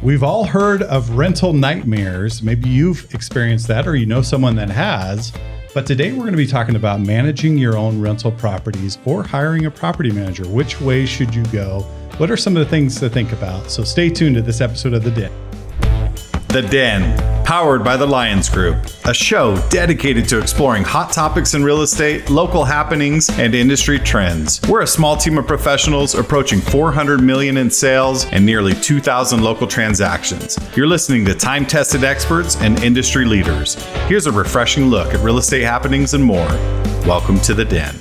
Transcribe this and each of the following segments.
We've all heard of rental nightmares. Maybe you've experienced that or you know someone that has. But today we're going to be talking about managing your own rental properties or hiring a property manager. Which way should you go? What are some of the things to think about? So stay tuned to this episode of The Den. The Den, powered by the Lyons Group, a show dedicated to exploring hot topics in real estate, local happenings, and industry trends. We're a small team of professionals approaching $400 million in sales and nearly 2,000 local transactions. You're listening to time-tested experts and industry leaders. Here's a refreshing look at real estate happenings and more. Welcome to The Den.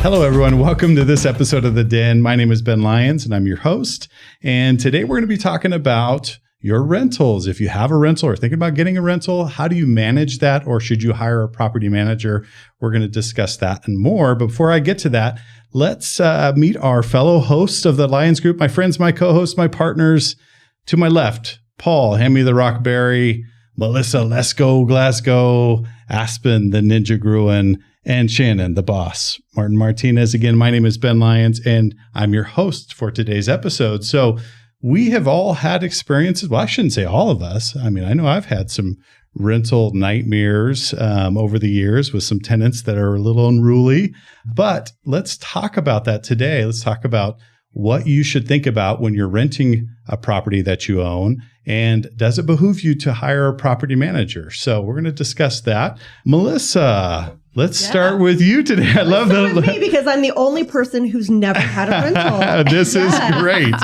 Hello, everyone. Welcome to this episode of The Den. My name is Ben Lyons, and I'm your host. And today we're going to be talking about your rentals. If you have a rental or thinking about getting a rental, how do you manage that? Or should you hire a property manager? We're going to discuss that and more. But before I get to that, let's meet our fellow hosts of the Lyons Group, my friends, my co-hosts, my partners. To my left, Paul, hand me the Rockberry, Melissa, let's go Glasgow, Aspen, the Ninja Groen, and Shannon, the boss. Martin Martinez. Again, my name is Ben Lyons, and I'm your host for today's episode. So we have all had experiences. Well, I shouldn't say all of us. I mean, I know I've had some rental nightmares over the years with some tenants that are a little unruly. But let's talk about that today. Let's talk about what you should think about when you're renting a property that you own. And does it behoove you to hire a property manager? So we're going to discuss that. Melissa, let's start with you today. I love that. With me because I'm the only person who's never had a rental. This is great.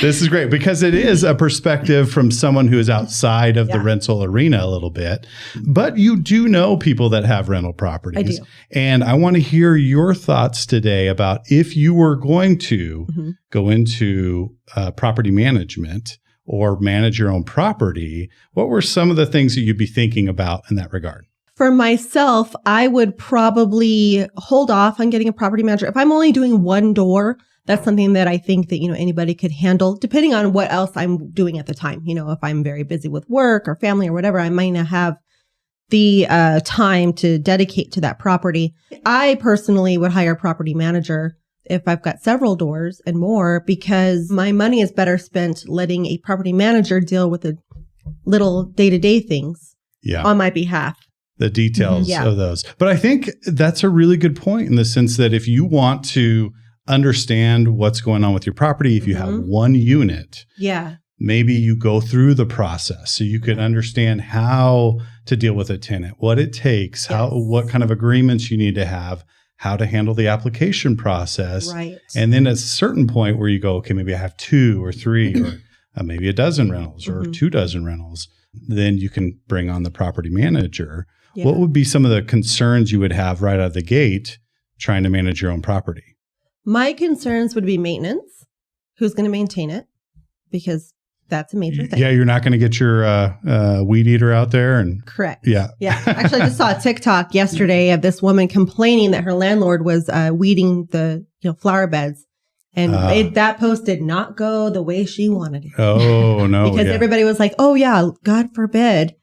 This is great because it is a perspective from someone who is outside of the rental arena a little bit. But you do know people that have rental properties. I do. And I want to hear your thoughts today about if you were going to go into property management or manage your own property, what were some of the things that you'd be thinking about in that regard? For myself, I would probably hold off on getting a property manager. If I'm only doing one door, that's something that I think that, anybody could handle, depending on what else I'm doing at the time. If I'm very busy with work or family or whatever, I might not have the time to dedicate to that property. I personally would hire a property manager if I've got several doors and more, because my money is better spent letting a property manager deal with the little day-to-day things on my behalf. The details of those. But I think that's a really good point in the sense that if you want to understand what's going on with your property, if you have one unit, maybe you go through the process so you can understand how to deal with a tenant, what it takes, what kind of agreements you need to have, how to handle the application process. Right. And then at a certain point where you go, okay, maybe I have 2 or 3 or maybe a dozen rentals or 2 dozen rentals, then you can bring on the property manager. Yeah. What would be some of the concerns you would have right out of the gate trying to manage your own property? My concerns would be maintenance. Who's going to maintain it? Because that's a major thing. Yeah, you're not going to get your weed eater out there. Correct. Yeah. Yeah. Actually, I just saw a TikTok yesterday of this woman complaining that her landlord was weeding the flower beds. And that post did not go the way she wanted it. Oh, no. Because everybody was like, oh, yeah, God forbid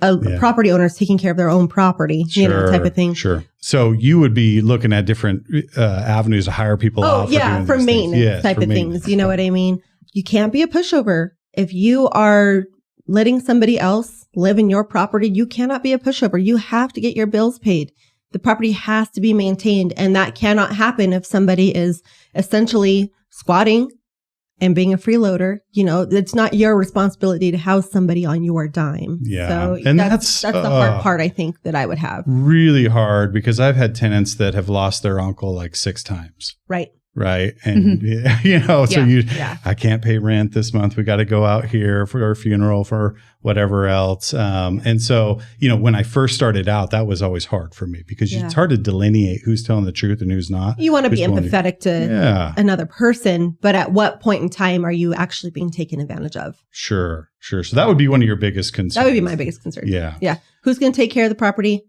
a property owner is taking care of their own property, type of thing. Sure. So you would be looking at different avenues to hire people out. For maintenance type of things. You know what I mean? You can't be a pushover. If you are letting somebody else live in your property, you cannot be a pushover. You have to get your bills paid. The property has to be maintained, and that cannot happen if somebody is essentially squatting and being a freeloader. It's not your responsibility to house somebody on your dime. Yeah. So and that's the hard part, I think, that I would have. Really hard, because I've had tenants that have lost their uncle like 6 times. Right. Right. And, I can't pay rent this month. We got to go out here for our funeral, for whatever else. And so, when I first started out, that was always hard for me because it's hard to delineate who's telling the truth and who's not. You want to be empathetic to another person, but at what point in time are you actually being taken advantage of? Sure. So that would be one of your biggest concerns. That would be my biggest concern. Yeah. Yeah. Who's going to take care of the property?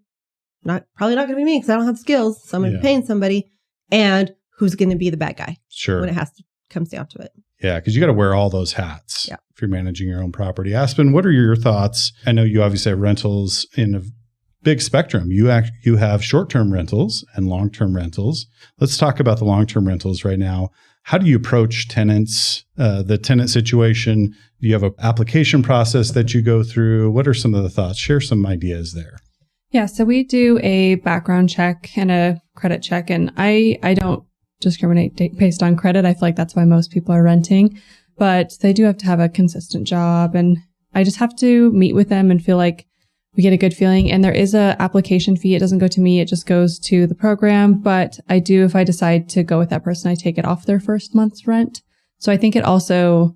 Probably not going to be me because I don't have the skills. So I'm going to be paying somebody. And who's going to be the bad guy when it comes down to it. Yeah, because you got to wear all those hats if you're managing your own property. Aspen, what are your thoughts? I know you obviously have rentals in a big spectrum. You have short-term rentals and long-term rentals. Let's talk about the long-term rentals right now. How do you approach tenants, the tenant situation? Do you have an application process that you go through? What are some of the thoughts? Share some ideas there. Yeah, so we do a background check and a credit check, and I don't discriminate based on credit. I feel like that's why most people are renting, but they do have to have a consistent job, and I just have to meet with them and feel like we get a good feeling. And there is a application fee. It doesn't go to me. It just goes to the program. But I do, if I decide to go with that person, I take it off their first month's rent. So I think it also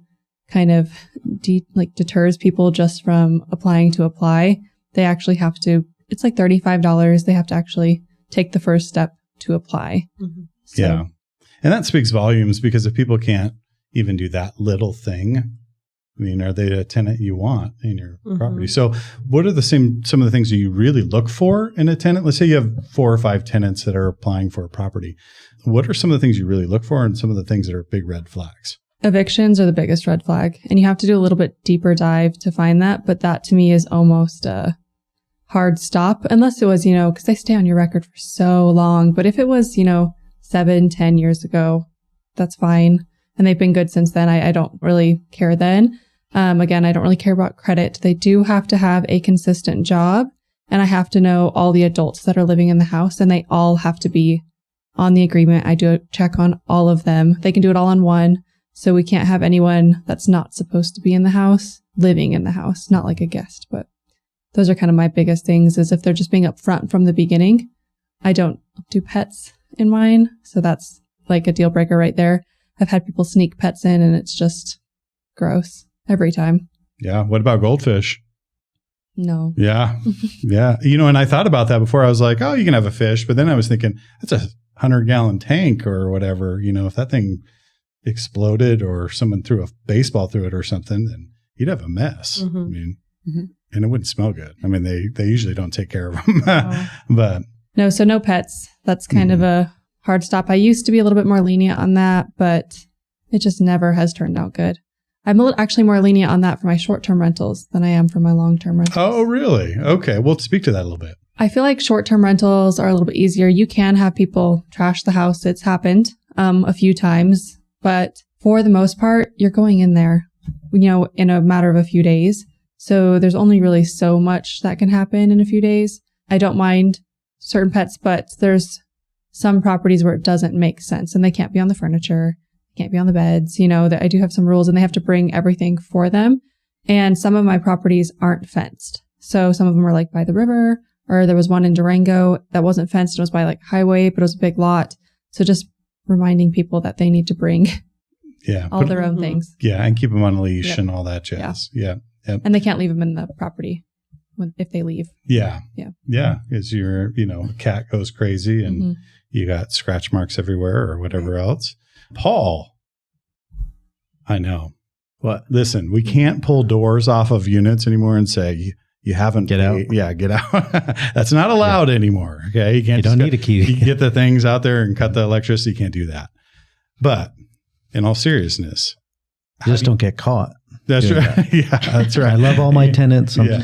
kind of deters people just from applying to apply. They actually have to, it's like $35. They have to actually take the first step to apply. Mm-hmm. So, Yeah. And that speaks volumes, because if people can't even do that little thing, I mean, are they a tenant you want in your property? So what are some of the things that you really look for in a tenant? Let's say you have 4 or 5 tenants that are applying for a property. What are some of the things you really look for, and some of the things that are big red flags? Evictions are the biggest red flag, and you have to do a little bit deeper dive to find that. But that to me is almost a hard stop, unless it was, because they stay on your record for so long. But if it was, 7-10 years ago, that's fine. And they've been good since then. I don't really care then. Again, I don't really care about credit. They do have to have a consistent job, and I have to know all the adults that are living in the house, and they all have to be on the agreement. I do a check on all of them. They can do it all on one. So we can't have anyone that's not supposed to be in the house living in the house, not like a guest. But those are kind of my biggest things, is if they're just being upfront from the beginning. I don't do pets in mine, so that's like a deal breaker right there. I've had people sneak pets in, and it's just gross every time. Yeah. What about goldfish? No. Yeah. Yeah. And I thought about that before. I was like, oh, you can have a fish. But then I was thinking, that's a 100-gallon tank or whatever. If that thing exploded or someone threw a baseball through it or something, then you'd have a mess. Mm-hmm. I mean, Mm-hmm. and it wouldn't smell good. I mean, they usually don't take care of them. But No, so no pets. That's kind of a hard stop. I used to be a little bit more lenient on that, but it just never has turned out good. I'm actually more lenient on that for my short-term rentals than I am for my long-term rentals. Oh, really? Okay. Well, speak to that a little bit. I feel like short-term rentals are a little bit easier. You can have people trash the house. It's happened a few times, but for the most part, you're going in there, in a matter of a few days. So there's only really so much that can happen in a few days. I don't mind certain pets, but there's some properties where it doesn't make sense, and they can't be on the furniture, can't be on the beds. That I do have some rules, and they have to bring everything for them. And some of my properties aren't fenced. So some of them are like by the river, or there was one in Durango that wasn't fenced. It was by like highway, but it was a big lot. So just reminding people that they need to bring all their own things. Yeah. And keep them on a leash and all that jazz. Yeah. Yep. And they can't leave them in the property if they leave. Yeah. Yeah. Yeah. Because your, cat goes crazy and you got scratch marks everywhere or whatever else. Paul, I know. What? Listen, we can't pull doors off of units anymore and say, you haven't get out. Yeah, get out. That's not allowed anymore. Okay. You don't need a key. You can get the things out there and cut the electricity. You can't do that. But in all seriousness, just don't get caught. That's right. That. Yeah, that's right. I love all my tenants. Yeah.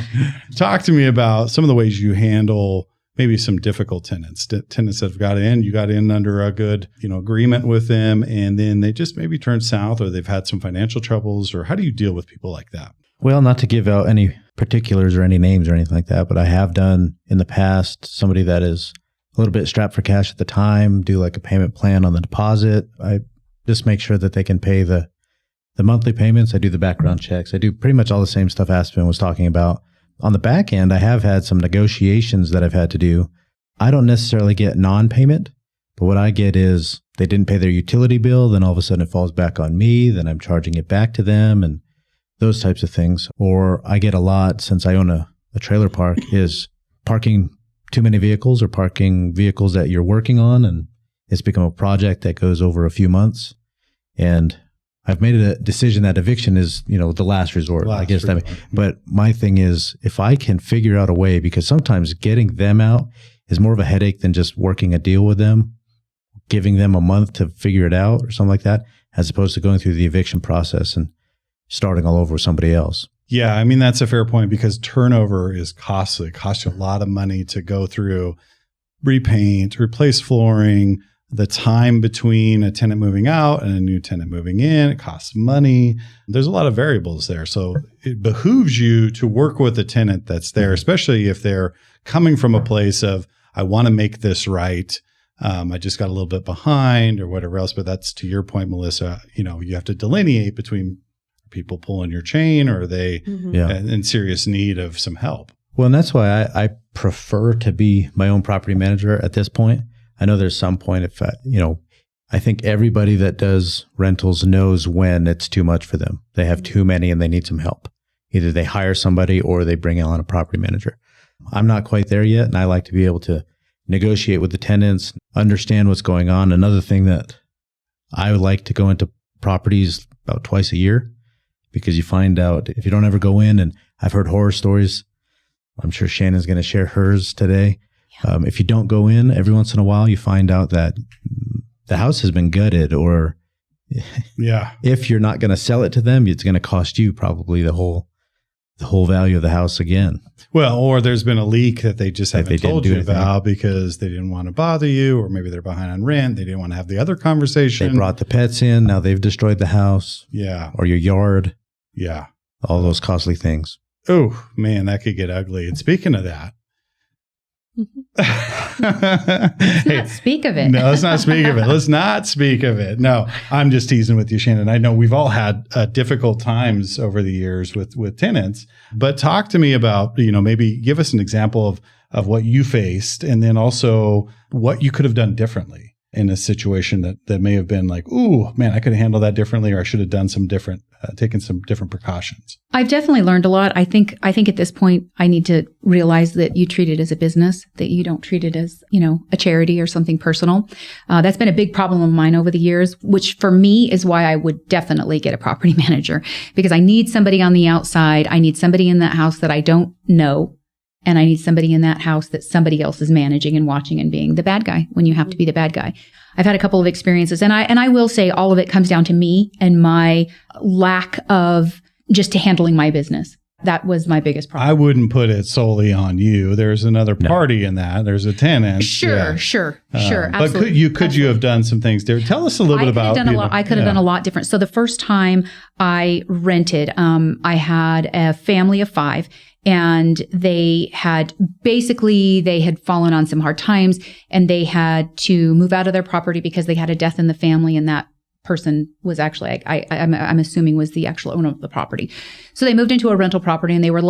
Talk to me about some of the ways you handle maybe some difficult tenants that have got in. You got in under a good, agreement with them, and then they just maybe turned south, or they've had some financial troubles, or how do you deal with people like that? Well, not to give out any particulars or any names or anything like that, but I have done in the past somebody that is a little bit strapped for cash at the time, do like a payment plan on the deposit. I just make sure that they can pay the monthly payments. I do the background checks. I do pretty much all the same stuff Aspen was talking about. On the back end, I have had some negotiations that I've had to do. I don't necessarily get non-payment, but what I get is they didn't pay their utility bill, then all of a sudden it falls back on me, then I'm charging it back to them, and those types of things. Or I get a lot, since I own a trailer park, is parking too many vehicles or parking vehicles that you're working on, and it's become a project that goes over a few months. And I've made a decision that eviction is, the last resort. I guess that. But my thing is, if I can figure out a way, because sometimes getting them out is more of a headache than just working a deal with them, giving them a month to figure it out or something like that, as opposed to going through the eviction process and starting all over with somebody else. Yeah, I mean, that's a fair point, because turnover is costly. It costs you a lot of money to go through, repaint, replace flooring, the time between a tenant moving out and a new tenant moving in. It costs money. There's a lot of variables there. So it behooves you to work with a tenant that's there, especially if they're coming from a place of, I want to make this right. I just got a little bit behind or whatever else. But that's to your point, Melissa, you have to delineate between people pulling your chain or are they in serious need of some help. Well, and that's why I prefer to be my own property manager at this point. I know there's some point if, I think everybody that does rentals knows when it's too much for them. They have too many and they need some help. Either they hire somebody or they bring on a property manager. I'm not quite there yet. And I like to be able to negotiate with the tenants, understand what's going on. Another thing that I would like to go into properties about twice a year because you find out if you don't ever go in, and I've heard horror stories. I'm sure Shannon's going to share hers today. If you don't go in, every once in a while, you find out that the house has been gutted, or if you're not going to sell it to them, it's going to cost you probably the whole value of the house again. Well, or there's been a leak that they just haven't told you about because they didn't want to bother you, or maybe they're behind on rent. They didn't want to have the other conversation. They brought the pets in. Now they've destroyed the house. Yeah. Or your yard. Yeah. All those costly things. Oh, man, that could get ugly. And speaking of that, Let's not speak of it. No, let's not speak of it. Let's not speak of it. No, I'm just teasing with you, Shannon. I know we've all had difficult times over the years with tenants, but talk to me about, maybe give us an example of what you faced and then also what you could have done differently in a situation that may have been like, ooh, man, I could have handled that differently, or I should have done some different, taken some different precautions. I've definitely learned a lot. I think at this point, I need to realize that you treat it as a business, that you don't treat it as, a charity or something personal. That's been a big problem of mine over the years, which for me is why I would definitely get a property manager, because I need somebody on the outside. I need somebody in that house that I don't know. And I need somebody in that house that somebody else is managing and watching and being the bad guy when you have to be the bad guy. I've had a couple of experiences, and I will say all of it comes down to me and my lack of just handling my business. That was my biggest problem. I wouldn't put it solely on you. There's another party in that. There's a tenant. Sure. Absolutely. But could you have done some things there? Tell us a little bit about. I could have done a lot different. So the first time I rented, I had a family of 5. And they had fallen on some hard times, and they had to move out of their property because they had a death in the family, and that person was actually, I'm assuming, was the actual owner of the property. So they moved into a rental property, and they were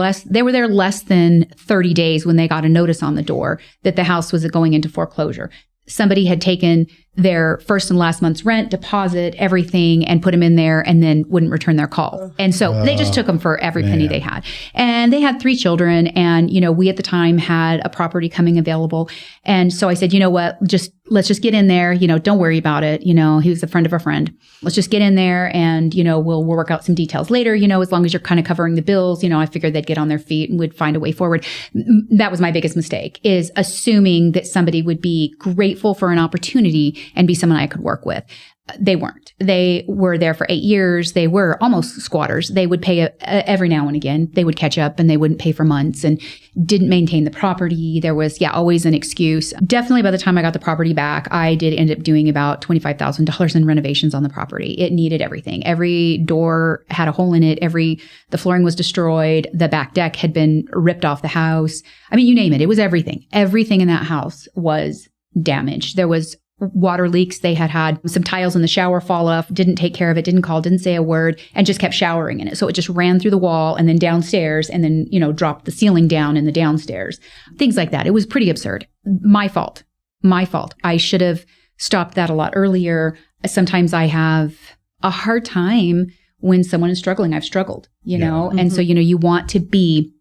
there less than 30 days when they got a notice on the door that the house was going into foreclosure. Somebody had taken their first and last month's rent, deposit, everything, and put them in there, and then wouldn't return their call. And so they just took them for every penny they had. And they had 3 children. And, we at the time had a property coming available. And so I said, you know what, let's just get in there. Don't worry about it. He was a friend of a friend. Let's just get in there and, we'll work out some details later, as long as you're kind of covering the bills. I figured they'd get on their feet and would find a way forward. That was my biggest mistake, is assuming that somebody would be grateful for an opportunity and be someone I could work with. They weren't. They were there for 8 years. They were almost squatters. They would pay every now and again. They would catch up, and they wouldn't pay for months and didn't maintain the property. There was, always an excuse. Definitely by the time I got the property back, I did end up doing about $25,000 in renovations on the property. It needed everything. Every door had a hole in it. The flooring was destroyed. The back deck had been ripped off the house. I mean, you name it. It was everything. Everything in that house was damaged. There was water leaks. They had some tiles in the shower fall off, didn't take care of it, didn't call, didn't say a word, and just kept showering in it. So it just ran through the wall and then downstairs, and then, dropped the ceiling down in the downstairs. Things like that. It was pretty absurd. My fault. I should have stopped that a lot earlier. Sometimes I have a hard time when someone is struggling. I've struggled, know, and so, you want to be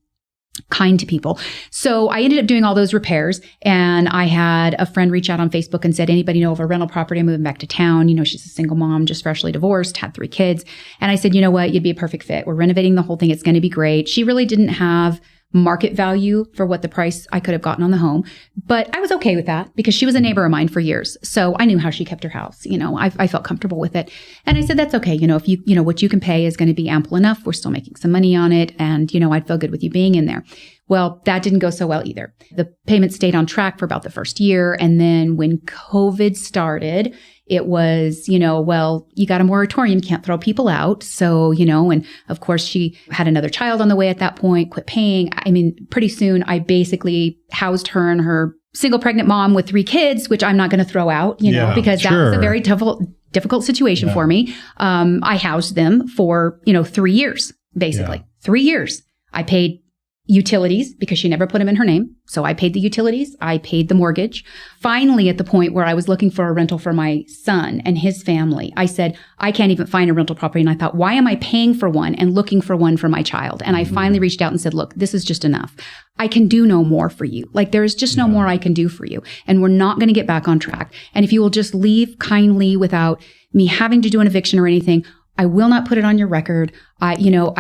kind to people. So I ended up doing all those repairs, and I had a friend reach out on Facebook and said, anybody know of a rental property? I'm moving back to town. She's a single mom, just freshly divorced, had 3 kids. And I said, you know what? You'd be a perfect fit. We're renovating the whole thing. It's going to be great. She really didn't have market value for what the price I could have gotten on the home. But I was okay with that because she was a neighbor of mine for years. So I knew how she kept her house. I felt comfortable with it. And I said, that's okay. If what you can pay is going to be ample enough. We're still making some money on it. And, I'd feel good with you being in there. Well, that didn't go so well either. The payment stayed on track for about the first year. And then when COVID started, it was, well, you got a moratorium, you can't throw people out. So, and of course she had another child on the way at that point, quit paying. I mean, pretty soon I basically housed her and her single pregnant mom with 3 kids, which I'm not going to throw out, because that was a very difficult situation for me. I housed them for, 3 years, basically 3 years. I paid utilities because she never put them in her name. So I paid the utilities. I paid the mortgage. Finally, at the point where I was looking for a rental for my son and his family, I said, I can't even find a rental property. And I thought, why am I paying for one and looking for one for my child? And I finally reached out and said, look, this is just enough. I can do no more for you. Like there is just no more I can do for you. And we're not going to get back on track. And if you will just leave kindly without me having to do an eviction or anything, I will not put it on your record. I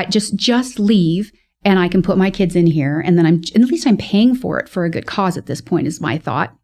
just leave. And I can put my kids in here, and then at least I'm paying for it for a good cause at this point is my thought.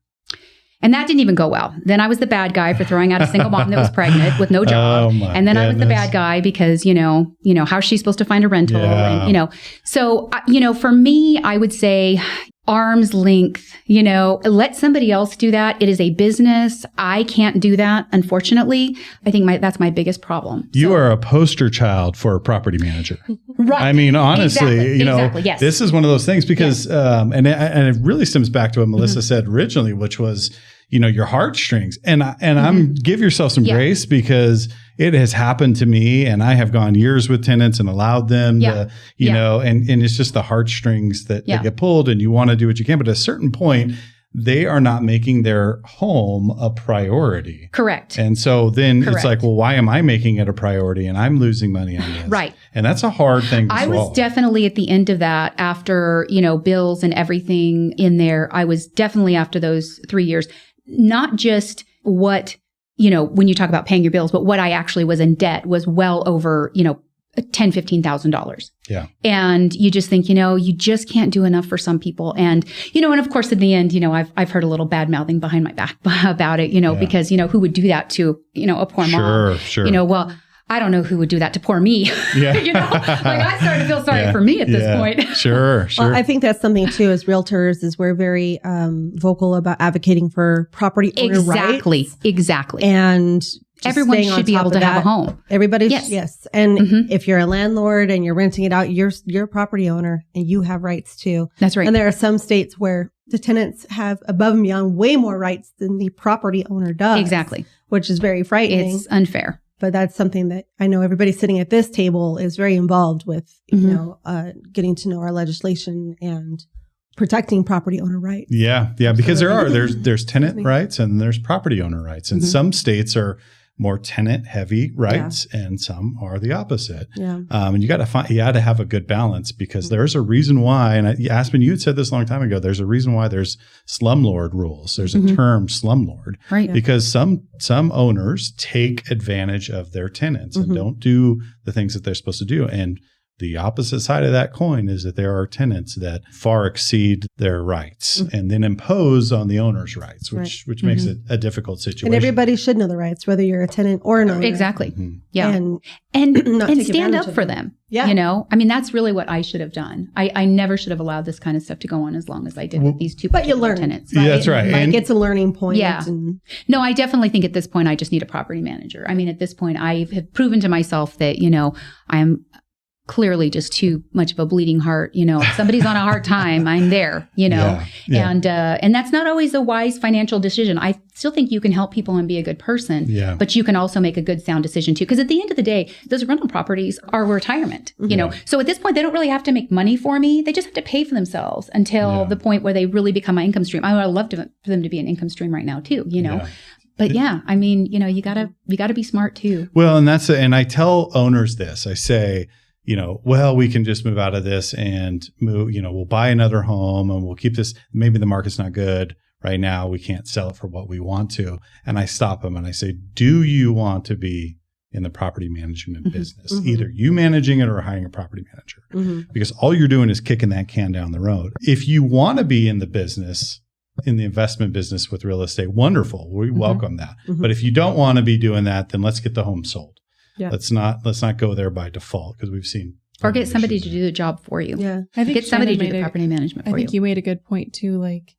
And that didn't even go well. Then I was the bad guy for throwing out a single mom that was pregnant with no job. And then I was the bad guy because, how's she supposed to find a rental? Yeah. And, so, for me, I would say arm's length, let somebody else do that. It is a business. I can't do that, unfortunately. I think that's my biggest problem. You are a poster child for a property manager. Right. I mean, honestly, Exactly. Yes. This is one of those things because, and it really stems back to what Melissa said originally, which was, your heartstrings. And I'm give yourself some grace because it has happened to me and I have gone years with tenants and allowed them to, and it's just the heartstrings that get pulled and you want to do what you can. But at a certain point, they are not making their home a priority. Correct. And so then it's like, well, why am I making it a priority and I'm losing money on this? Right. And that's a hard thing to swallow. I was definitely at the end of that after, bills and everything in there. I was definitely after those 3 years, not just what, when you talk about paying your bills, but what I actually was in debt was well over, $10,000-$15,000. Yeah. And you just think, you just can't do enough for some people. And, and of course, in the end, I've heard a little bad mouthing behind my back about it, because, who would do that to, a poor mom? Sure. Well, I don't know who would do that to poor me. Yeah. I started to feel sorry for me at this point. Sure. Well, I think that's something too, as realtors, is we're very vocal about advocating for property owner rights. Exactly. And everyone should be able to have a home. Everybody, yes. And if you're a landlord and you're renting it out, you're a property owner and you have rights too. That's right. And there are some states where the tenants have above and beyond way more rights than the property owner does. Exactly. Which is very frightening. It's unfair. But that's something that I know everybody sitting at this table is very involved with, getting to know our legislation and protecting property owner rights. Yeah. Because there's tenant rights and there's property owner rights. And some states are more tenant heavy rights and some are the opposite. Yeah. And you got to have a good balance because there's a reason why, and Aspen, you had said this a long time ago, there's a reason why there's slumlord rules. There's a term slumlord, right? Because some owners take advantage of their tenants and don't do the things that they're supposed to do. And the opposite side of that coin is that there are tenants that far exceed their rights and then impose on the owner's rights, which makes it a difficult situation. And everybody should know the rights, whether you're a tenant or an owner. Exactly. Yeah. And stand up for them. Yeah. I mean, that's really what I should have done. I never should have allowed this kind of stuff to go on as long as I did with these two tenants. Right? Yeah, that's right. Like it's a learning point. Yeah. No, I definitely think at this point, I just need a property manager. I mean, at this point, I have proven to myself that, I am clearly just too much of a bleeding heart. If somebody's on a hard time, I'm there, and that's not always a wise financial decision. I still think you can help people and be a good person, but you can also make a good sound decision too. Because at the end of the day, those rental properties are retirement, So at this point, they don't really have to make money for me. They just have to pay for themselves until the point where they really become my income stream. I would love for them to be an income stream right now too, But I mean, you gotta be smart too. Well, and I tell owners this, I say, well, we can just move out of this and move, we'll buy another home and we'll keep this. Maybe the market's not good right now. We can't sell it for what we want to. And I stop them and I say, do you want to be in the property management business? Either you managing it or hiring a property manager, because all you're doing is kicking that can down the road. If you want to be in the business, in the investment business with real estate, wonderful. We welcome that. But if you don't want to be doing that, then let's get the home sold. Yeah. Let's not go there by default because we've seen Or get somebody to do the job for you. Yeah. I think Get somebody to Shannon do the made property management for I think you made a good point too. Like,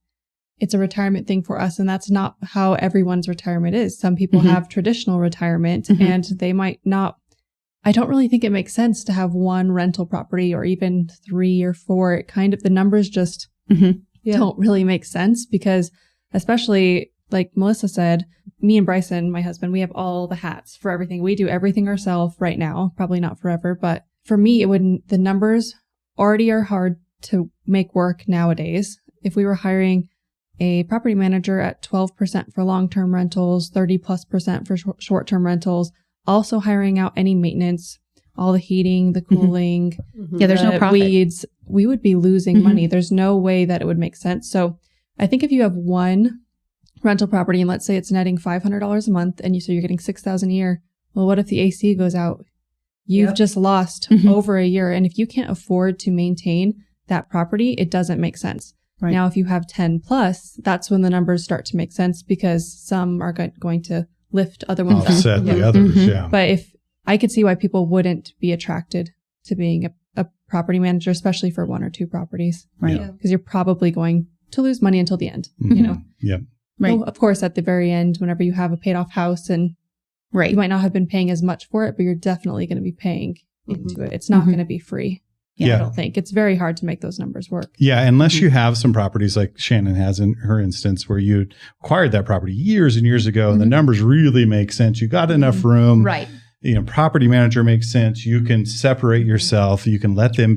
it's a retirement thing for us, and that's not how everyone's retirement is. Some people have traditional retirement, and they might not. I don't really think it makes sense to have one rental property or even 3 or 4. It kind of, the numbers just don't really make sense, because especially like Melissa said, me and Bryson, my husband, we have all the hats for everything. We do everything ourselves right now, probably not forever, but for me, the numbers already are hard to make work nowadays. If we were hiring a property manager at 12% for long-term rentals, 30+% for short-term rentals, also hiring out any maintenance, all the heating, the cooling, there's no profit. weeds, we would be losing money. There's no way that it would make sense. So I think if you have one rental property and let's say it's netting $500 a month and so you're getting $6,000 a year, well, what if the AC goes out? You've just lost over a year. And if you can't afford to maintain that property, it doesn't make sense. Right. Now, if you have 10 plus, that's when the numbers start to make sense, because some are going to lift other ones offset the others. Yeah. But if I could see why people wouldn't be attracted to being a property manager, especially for 1 or 2 properties, Right. because you're probably going to lose money until the end, you know? Yep. Right. Well, of course, at the very end, whenever you have a paid off house and you might not have been paying as much for it, but you're definitely going to be paying into it. It's not going to be free. Yeah. I don't think. It's very hard to make those numbers work. Yeah, unless you have some properties like Shannon has in her instance, where you acquired that property years and years ago, and the numbers really make sense. You got enough room. Right. You know, property manager makes sense. You can separate yourself. You can let them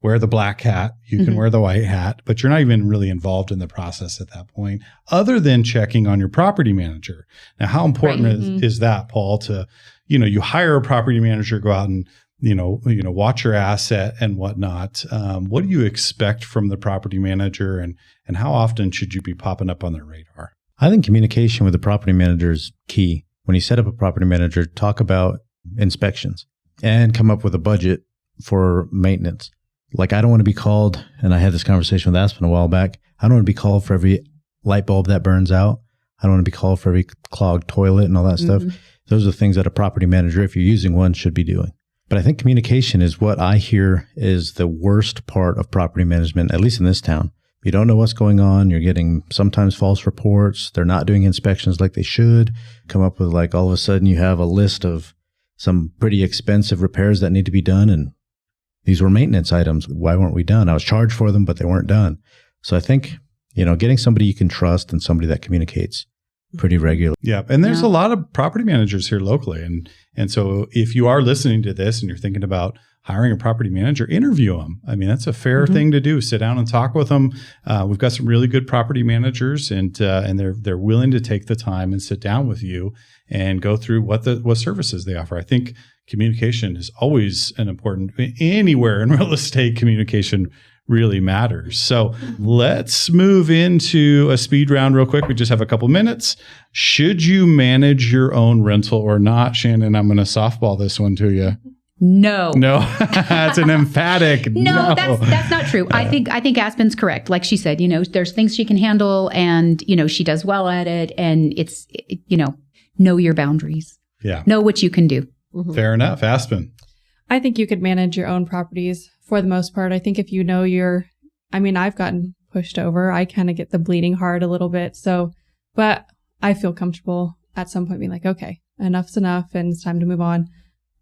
wear the black hat. You can wear the white hat, but you're not even really involved in the process at that point, other than checking on your property manager. Now, how important is that, Paul, to, you hire a property manager, go out and, watch your asset and whatnot. What do you expect from the property manager, and how often should you be popping up on their radar? I think communication with the property manager is key. When you set up a property manager, talk about inspections and come up with a budget for maintenance. Like, I don't want to be called, and I had this conversation with Aspen a while back, I don't want to be called for every light bulb that burns out. I don't want to be called for every clogged toilet and all that stuff. Those are things that a property manager, if you're using one, should be doing. But I think communication is what I hear is the worst part of property management, at least in this town. You don't know what's going on. You're getting sometimes false reports. They're not doing inspections like they should. Come up with, like, all of a sudden you have a list of some pretty expensive repairs that need to be done, and these were maintenance items. Why weren't we done? I was charged for them, but they weren't done. So I think, getting somebody you can trust and somebody that communicates pretty regularly. Yeah. And there's a lot of property managers here locally. And so if you are listening to this and you're thinking about hiring a property manager, interview them. I mean, that's a fair thing to do. Sit down and talk with them. We've got some really good property managers, and they're willing to take the time and sit down with you and go through what services they offer. I think communication is always an important, anywhere in real estate, communication really matters. So let's move into a speed round real quick. We just have a couple minutes. Should you manage your own rental or not? Shannon, I'm going to softball this one to you. No. That's an emphatic no. That's not true. I think Aspen's correct. Like she said, there's things she can handle, and she does well at it, and it's know your boundaries. Yeah. Know what you can do. Fair enough. Aspen. I think you could manage your own properties for the most part. I think if you know I've gotten pushed over. I kind of get the bleeding heart a little bit. So, but I feel comfortable at some point being like, okay, enough's enough and it's time to move on.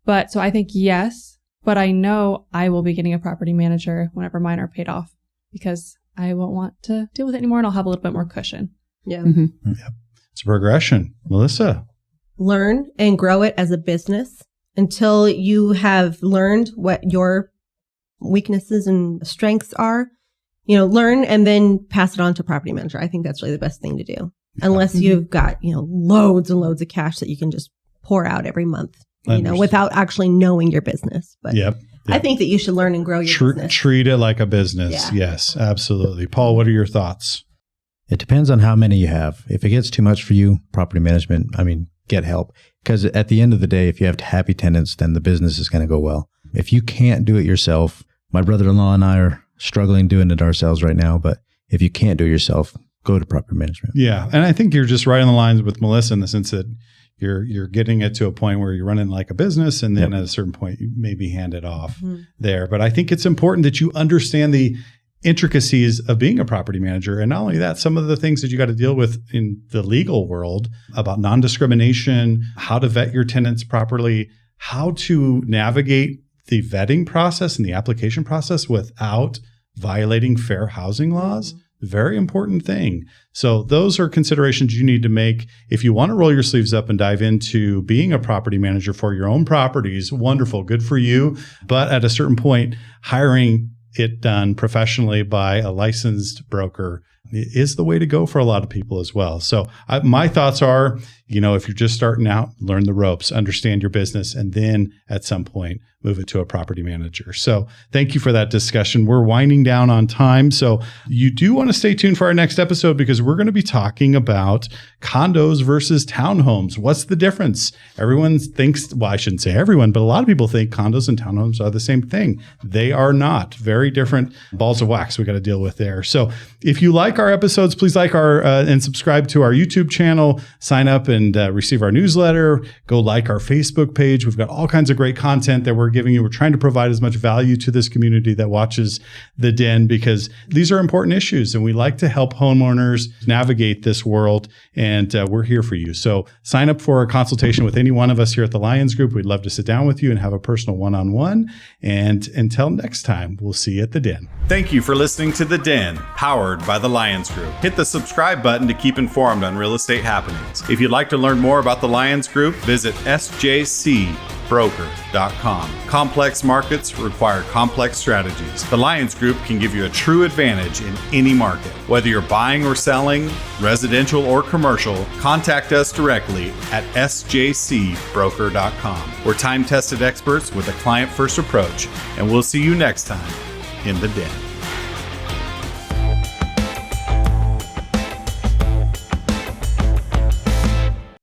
But so I think yes, but I know I will be getting a property manager whenever mine are paid off, because I won't want to deal with it anymore, and I'll have a little bit more cushion. Yeah. Yep. It's a progression. Melissa. Learn and grow it as a business until you have learned what your weaknesses and strengths are. Learn and then pass it on to property manager. I think that's really the best thing to do, unless you've got, loads and loads of cash that you can just pour out every month. Without actually knowing your business. But Yep. I think that you should learn and grow your business. Treat it like a business. Yeah. Yes, absolutely. Paul, what are your thoughts? It depends on how many you have. If it gets too much for you, property management, get help. Because at the end of the day, if you have happy tenants, then the business is going to go well. If you can't do it yourself, my brother-in-law and I are struggling doing it ourselves right now. But if you can't do it yourself, go to property management. Yeah. And I think you're just right on the lines with Melissa in the sense that you're getting it to a point where you're running like a business, and then at a certain point you maybe hand it off there. But I think it's important that you understand the intricacies of being a property manager. And not only that, some of the things that you got to deal with in the legal world about non-discrimination, how to vet your tenants properly, how to navigate the vetting process and the application process without violating fair housing laws. Very important thing. So those are considerations you need to make. If you want to roll your sleeves up and dive into being a property manager for your own properties, wonderful, good for you. But at a certain point, hiring it done professionally by a licensed broker is the way to go for a lot of people as well. So my thoughts are, if you're just starting out, learn the ropes, understand your business, and then at some point move it to a property manager. So thank you for that discussion. We're winding down on time. So you do want to stay tuned for our next episode, because we're going to be talking about condos versus townhomes. What's the difference? Everyone thinks, well, I shouldn't say everyone, but a lot of people think condos and townhomes are the same thing. They are not. Very different balls of wax we got to deal with there. So if you like our episodes, please like and subscribe to our YouTube channel, sign up and receive our newsletter, go like our Facebook page. We've got all kinds of great content that we're giving you. We're trying to provide as much value to this community that watches The Den, because these are important issues and we like to help homeowners navigate this world, and we're here for you. So sign up for a consultation with any one of us here at the Lyons Group. We'd love to sit down with you and have a personal one-on-one. And until next time, we'll see you at The Den. Thank you for listening to The Den, powered by the Lyons Group. Hit the subscribe button to keep informed on real estate happenings. If you'd like to learn more about the Lyons Group, visit sjcbroker.com. Complex markets require complex strategies. The Lyons Group can give you a true advantage in any market. Whether you're buying or selling, residential or commercial, contact us directly at sjcbroker.com. We're time-tested experts with a client-first approach, and we'll see you next time in The Den.